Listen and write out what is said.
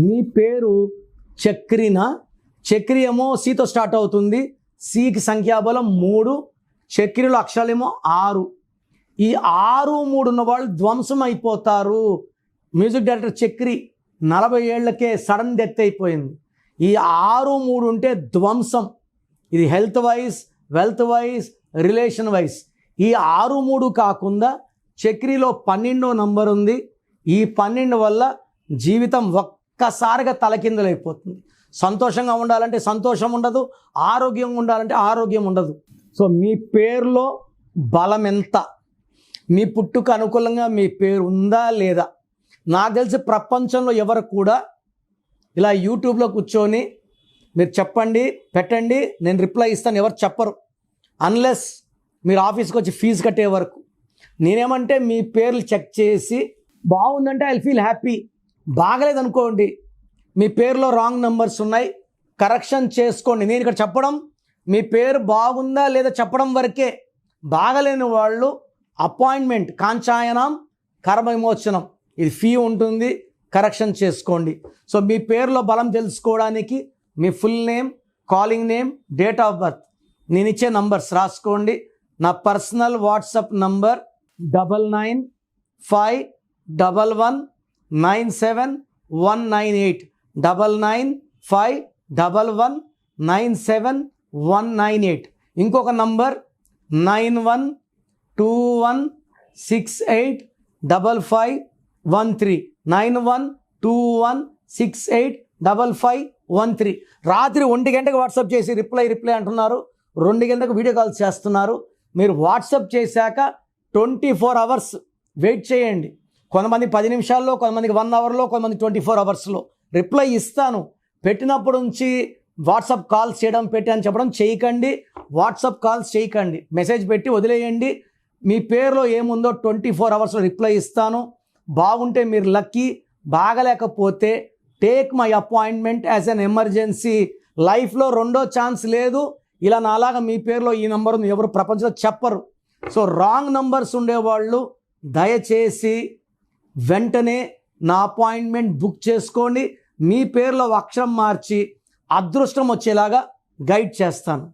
మీ పేరు చక్రినా? చక్రి ఏమో సితో స్టార్ట్ అవుతుంది, సికి సంఖ్యాబలం 3, చక్రిలో అక్షరాలేమో 6. ఈ 6, 3 ఉన్న వాళ్ళు ధ్వంసం అయిపోతారు. మ్యూజిక్ డైరెక్టర్ చక్రి 40 ఏళ్లకే సడన్ డెత్ అయిపోయింది. ఈ 6, 3 ఉంటే ధ్వంసం. ఇది health wise, wealth wise, relation wise. ఈ 6, 3 కాకుండా చక్రిలో 12వ నంబర్ ఉంది. ఈ 12 వల్ల జీవితం ఒక్కసారిగా తలకిందులైపోతుంది. సంతోషంగా ఉండాలంటే సంతోషం ఉండదు, ఆరోగ్యంగా ఉండాలంటే ఆరోగ్యం ఉండదు. సో మీ పేరులో బలం ఎంత, మీ పుట్టుకు అనుకూలంగా మీ పేరు ఉందా లేదా? నాకు తెలిసి ప్రపంచంలో ఎవరు కూడా ఇలా యూట్యూబ్లో కూర్చొని మీరు చెప్పండి, పెట్టండి, నేను రిప్లై ఇస్తాను ఎవరు చెప్పరు, అన్లెస్ మీరు ఆఫీస్కి వచ్చి ఫీజు కట్టే వరకు. నేనేమంటే మీ పేర్లు చెక్ చేసి బాగుందంటే ఐ ఫీల్ హ్యాపీ, బాగలేదనుకోండి మీ పేరులో రాంగ్ నెంబర్స్ ఉన్నాయి, కరెక్షన్ చేసుకోండి. నేను ఇక్కడ చెప్పడం మీ పేరు బాగుందా లేదా చెప్పడం వరకే. బాగలేని వాళ్ళు అపాయింట్మెంట్, కాంచాయనం కర్మ విమోచనం, ఇది ఫీ ఉంటుంది, కరెక్షన్ చేసుకోండి. సో మీ పేరులో బలం తెలుసుకోవడానికి మీ full name, calling name, date of birth, నేను ఇచ్చే నంబర్స్ రాసుకోండి. నా పర్సనల్ వాట్సాప్ నంబర్ 9951197198, 9951197198. ఇంకొక నంబర్ 9121685513, 9121685513. రాత్రి 1 గంటకు వాట్సాప్ చేసి రిప్లై అంటున్నారు, 2 గంటకు వీడియో కాల్ చేస్తున్నారు. మీరు వాట్సాప్ చేశాక 24 అవర్స్ వెయిట్ చేయండి. కొంతమంది 10 నిమిషాల్లో, కొంతమందికి 1 అవర్లో, కొంతమంది 24 అవర్స్లో రిప్లై ఇస్తాను. పెట్టినప్పుడు నుంచి వాట్సాప్ కాల్స్ చేయడం, పెట్టి అని చెప్పడం చేయకండి. వాట్సాప్ కాల్స్ చేయకండి, మెసేజ్ పెట్టి వదిలేయండి. మీ పేరులో ఏముందో 24 అవర్స్లో రిప్లై ఇస్తాను. బాగుంటే మీరు లక్కీ, బాగలేకపోతే take my appointment as an emergency. లైఫ్లో రెండో ఛాన్స్ లేదు. ఇలా నాలాగా మీ పేరులో ఈ నంబర్ ఉంది ఎవరు ప్రపంచంలో చెప్పరు. సో రాంగ్ నంబర్స్ ఉండేవాళ్ళు దయచేసి వెంటనే నా అపాయింట్మెంట్ బుక్ చేసుకోండి. మీ పేరులో అక్షరం మార్చి అదృష్టం వచ్చేలాగా గైడ్ చేస్తాను.